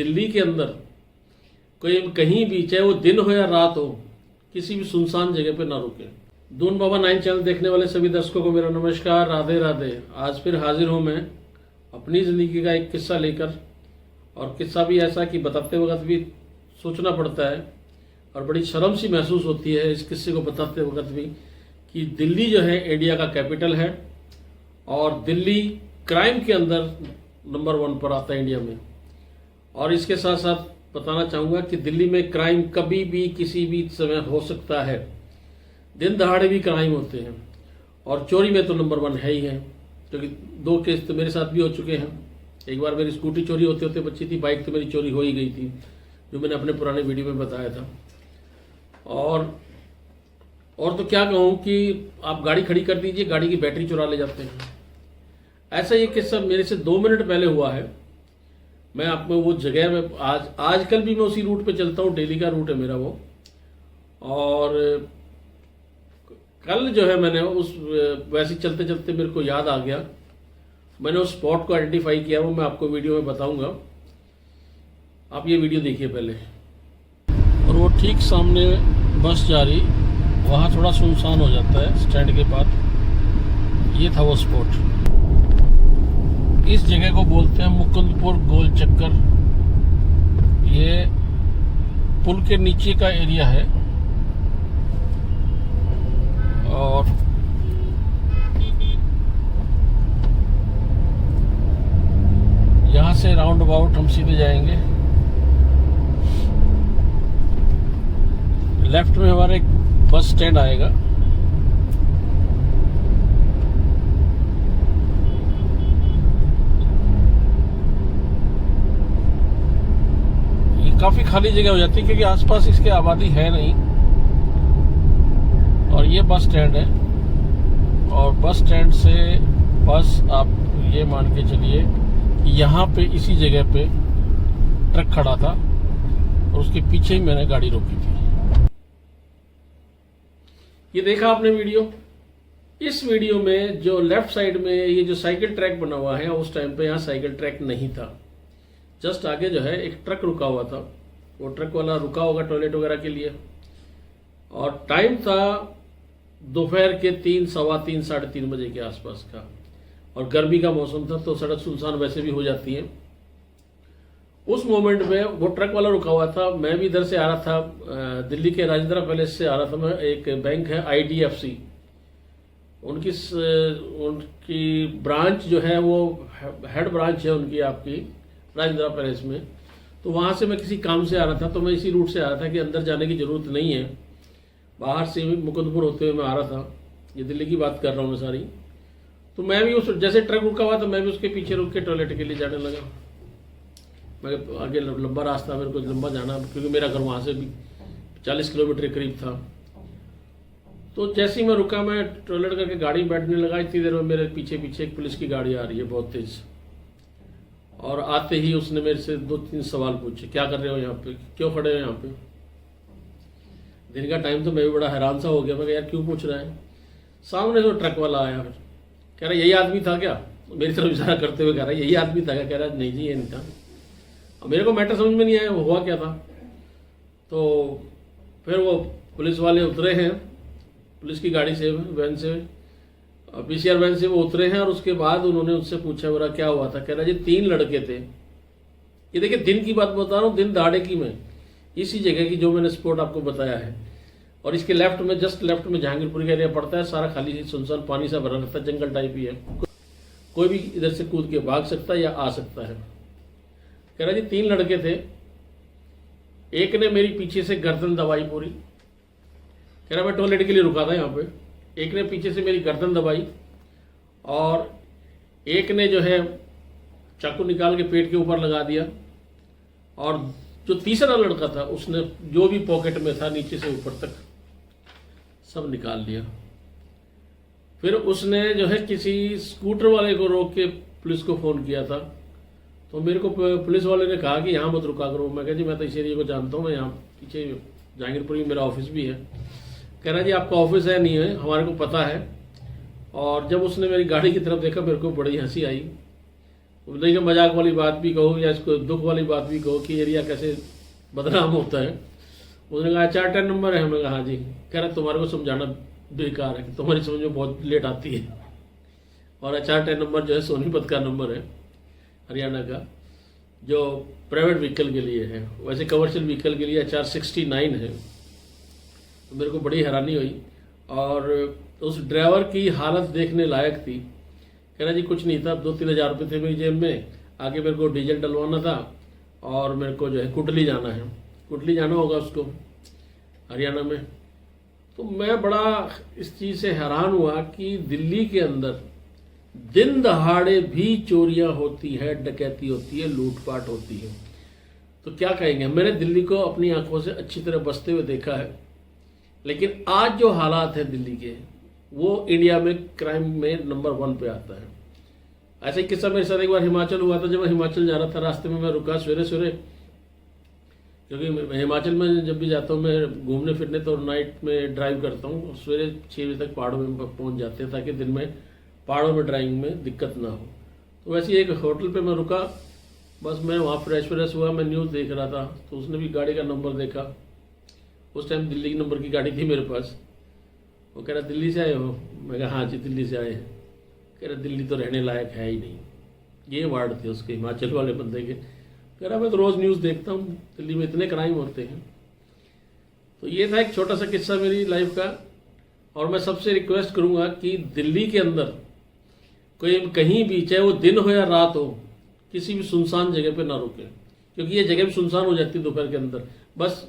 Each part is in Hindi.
दिल्ली के अंदर कोई कहीं भी, चाहे वो दिन हो या रात हो, किसी भी सुनसान जगह पे ना रुके। दून बाबा 9 चैनल देखने वाले सभी दर्शकों को मेरा नमस्कार, राधे राधे। आज फिर हाजिर हूँ मैं अपनी ज़िंदगी का एक किस्सा लेकर, और किस्सा भी ऐसा कि बताते वक्त भी सोचना पड़ता है और बड़ी शर्म सी महसूस होती है इस किस्से को बताते वक्त भी, कि दिल्ली जो है इंडिया का कैपिटल है और दिल्ली क्राइम के अंदर नंबर 1 पर आता है इंडिया में। और इसके साथ साथ बताना चाहूँगा कि दिल्ली में क्राइम कभी भी किसी भी समय हो सकता है, दिन दहाड़े भी क्राइम होते हैं, और चोरी में तो नंबर 1 है ही है, क्योंकि 2 केस तो मेरे साथ भी हो चुके हैं। एक बार मेरी स्कूटी चोरी होते होते बची थी, बाइक तो मेरी चोरी हो ही गई थी, जो मैंने अपने पुराने वीडियो में बताया था। और तो क्या कहूँ कि आप गाड़ी खड़ी कर दीजिए, गाड़ी की बैटरी चुरा ले जाते हैं। ऐसा ये किस्सा मेरे से 2 मिनट पहले हुआ है। मैं आपको वो जगह में आजकल भी मैं उसी रूट पे चलता हूँ, डेली का रूट है मेरा वो। और कल जो है मैंने वैसे चलते चलते मेरे को याद आ गया, मैंने उस स्पॉट को आइडेंटिफाई किया, वो मैं आपको वीडियो में बताऊंगा। आप ये वीडियो देखिए पहले। और वो ठीक सामने बस जा रही, वहाँ थोड़ा सुनसान हो जाता है स्टैंड के बाद। ये था वो स्पॉट। इस जगह को बोलते हैं मुकुंदपुर गोल चक्कर। ये पुल के नीचे का एरिया है। और यहाँ से राउंड अबाउट हम सीधे जाएंगे। लेफ्ट में हमारा एक बस स्टैंड आएगा। ये काफी खाली जगह हो जाती है, क्योंकि आसपास इसके आबादी है नहीं। और ये बस स्टैंड है, और बस स्टैंड से बस आप ये मान के चलिए यहाँ पे इसी जगह पे ट्रक खड़ा था, और उसके पीछे ही मैंने गाड़ी रोकी थी। ये देखा आपने वीडियो। इस वीडियो में जो लेफ्ट साइड में ये जो साइकिल ट्रैक बना हुआ है, उस टाइम पे यहाँ साइकिल ट्रैक नहीं था। जस्ट आगे जो है एक ट्रक रुका हुआ था, वो ट्रक वाला रुका होगा टॉयलेट वगैरह के लिए। और टाइम था दोपहर के 3, सवा 3, साढ़े 3 बजे के आसपास का, और गर्मी का मौसम था, तो सड़क सुनसान वैसे भी हो जाती है। उस मोमेंट में वो ट्रक वाला रुका हुआ था, मैं भी इधर से आ रहा था, दिल्ली के राजेंद्रा पैलेस से आ रहा था मैं। एक बैंक है IDFC, उनकी ब्रांच जो है वो हेड ब्रांच है उनकी आपकी राजेंद्रा पैलेस में। तो वहाँ से मैं किसी काम से आ रहा था, तो मैं इसी रूट से आ रहा था कि अंदर जाने की ज़रूरत नहीं है, बाहर से मुकुंदपुर होते हुए मैं आ रहा था। ये दिल्ली की बात कर रहा हूँ मैं सारी। तो मैं भी उस जैसे ट्रक रुका हुआ था, मैं भी उसके पीछे रुक के टॉयलेट के लिए जाने लगा। मैं आगे लंबा रास्ता, मेरे को लंबा जाना, क्योंकि मेरा घर वहाँ से भी 40 किलोमीटर के करीब था। तो जैसे ही मैं रुका, मैं टॉयलेट करके गाड़ी बैठने लगा, इतनी देर में मेरे पीछे पीछे एक पुलिस की गाड़ी आ रही है बहुत तेज। और आते ही उसने मेरे से 2-3 सवाल पूछे, क्या कर रहे हो यहाँ पे, क्यों खड़े हो यहाँ पे। दिन का टाइम तो मैं भी बड़ा हैरान सा हो गया। मैं यार क्यों पूछ रहा है। सामने से ट्रक वाला आया, फिर कह रहा यही आदमी था क्या, मेरी तरफ इशारा करते हुए कह रहा यही आदमी था क्या। कह रहा नहीं जी ये नहीं था। अब मेरे को मैटर समझ में नहीं आया वो हुआ क्या था। तो फिर वो पुलिस वाले उतरे हैं, पुलिस की गाड़ी से, वैन से, PCR वैन से वो उतरे हैं। और उसके बाद उन्होंने उससे पूछा बोला क्या हुआ था। कह रहा जी 3 लड़के थे। ये देखिए दिन की बात बता रहा हूँ, दिन दहाड़े की मैं, इसी जगह की जो मैंने स्पॉट आपको बताया है। और इसके लेफ्ट में, जस्ट लेफ्ट में जहांगीरपुर का एरिया पड़ता है, सारा खाली सुनसान पानी सा भरा रहता है, जंगल टाइप ही है, कोई भी इधर से कूद के भाग सकता है या आ सकता है। कह रहा जी 3 लड़के थे, एक ने मेरी पीछे से गर्दन दबाई पूरी। कह रहा मैं टॉयलेट के लिए रुका था यहाँ पे, एक ने पीछे से मेरी गर्दन दबाई, और एक ने जो है चाकू निकाल के पेट के ऊपर लगा दिया। और जो तीसरा लड़का था उसने जो भी पॉकेट में था नीचे से ऊपर तक सब निकाल लिया। फिर उसने जो है किसी स्कूटर वाले को रोक के पुलिस को फ़ोन किया था। तो मेरे को पुलिस वाले ने कहा कि यहाँ मत रुका करो। मैं कहा जी मैं तो इस एरिया को जानता हूँ, मैं यहाँ पीछे जहांगीरपुर में मेरा ऑफिस भी है। कह रहा जी आपका ऑफिस है नहीं है, हमारे को पता है। और जब उसने मेरी गाड़ी की तरफ देखा मेरे को बड़ी हंसी आई। नहीं कि मजाक वाली बात भी कहो या इसको दुख वाली बात भी कहो कि एरिया कैसे बदनाम होता है। उसने कहा HR10 नंबर है। हमने कहा हाँ जी। कह रहा तुम्हारे को समझाना बेकार है कि तुम्हारी समझ में बहुत लेट आती है। और HR10 नंबर जो है सोनीपत का नंबर है, हरियाणा का, जो प्राइवेट व्हीकल के लिए है। वैसे कमर्शियल व्हीकल के लिए HR69 है। तो मेरे को बड़ी हैरानी हुई और उस ड्राइवर की हालत देखने लायक थी। कह रहा जी कुछ नहीं था, 2-3 हज़ार रुपये थे मेरी जेब में, आगे मेरे को डीजल डलवाना था और मेरे को जो है कुटली जाना है, कुटली जाना होगा उसको हरियाणा में। तो मैं बड़ा इस चीज़ से हैरान हुआ कि दिल्ली के अंदर दिन दहाड़े भी चोरियां होती है, डकैती होती है, लूटपाट होती है। तो क्या कहेंगे, मैंने दिल्ली को अपनी आंखों से अच्छी तरह बसते हुए देखा है, लेकिन आज जो हालात हैं दिल्ली के, वो इंडिया में क्राइम में नंबर 1 पे आता है। ऐसा ही किस्सा मेरे साथ एक बार हिमाचल हुआ था। जब मैं हिमाचल जा रहा था, रास्ते में मैं रुका सवेरे सवेरे, क्योंकि हिमाचल में जब भी जाता हूँ मैं घूमने फिरने तो नाइट में ड्राइव करता हूँ। सवेरे 6 बजे तक पहाड़ों में पहुँच जाते हैं ताकि दिन में पहाड़ों में ड्राइविंग में दिक्कत ना हो। तो वैसे एक होटल पे मैं रुका, बस मैं वहाँ फ्रेश हुआ, मैं न्यूज़ देख रहा था। तो उसने भी गाड़ी का नंबर देखा, उस टाइम दिल्ली की नंबर की गाड़ी थी मेरे पास। वो कह रहा दिल्ली से आए हो? मैं कहा हाँ जी दिल्ली से आए हैं। कह रहा दिल्ली तो रहने लायक है ही नहीं। ये वार्ड थे उसके, हिमाचल वाले बंदे के। कह रहा मैं तो रोज़ न्यूज़ देखता हूँ, दिल्ली में इतने क्राइम होते हैं। तो ये था एक छोटा सा किस्सा मेरी लाइफ का। और मैं सबसे रिक्वेस्ट करूँगा कि दिल्ली के अंदर कोई कहीं भी, चाहे वो दिन हो या रात हो, किसी भी सुनसान जगह पे ना रुके, क्योंकि ये जगह भी सुनसान हो जाती है दोपहर के अंदर। बस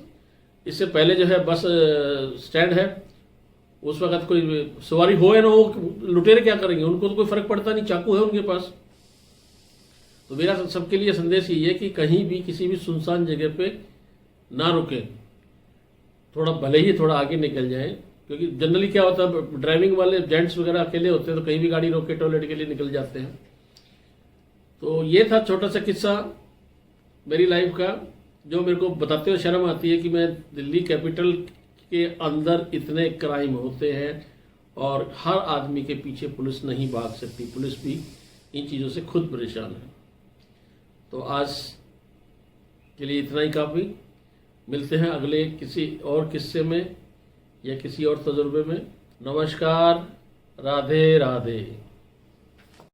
इससे पहले जो है बस स्टैंड है, उस वक्त कोई सवारी हो या ना हो, लुटेरे क्या करेंगे, उनको तो कोई फर्क पड़ता नहीं, चाकू है उनके पास। तो मेरा सबके लिए संदेश यही है कि कहीं भी किसी भी सुनसान जगह पे ना रुके, थोड़ा भले ही थोड़ा आगे निकल जाए। क्योंकि जनरली क्या होता है, ड्राइविंग वाले जेंट्स वगैरह अकेले होते हैं तो कहीं भी गाड़ी रोक के टॉयलेट के लिए निकल जाते हैं। तो ये था छोटा सा किस्सा मेरी लाइफ का, जो मेरे को बताते हुए शर्म आती है कि मैं दिल्ली कैपिटल के अंदर इतने क्राइम होते हैं और हर आदमी के पीछे पुलिस नहीं भाग सकती। पुलिस भी इन चीज़ों से खुद परेशान है। तो आज के लिए इतना ही काफ़ी। मिलते हैं अगले किसी और किस्से में या किसी और तजुर्बे में। नमस्कार, राधे राधे।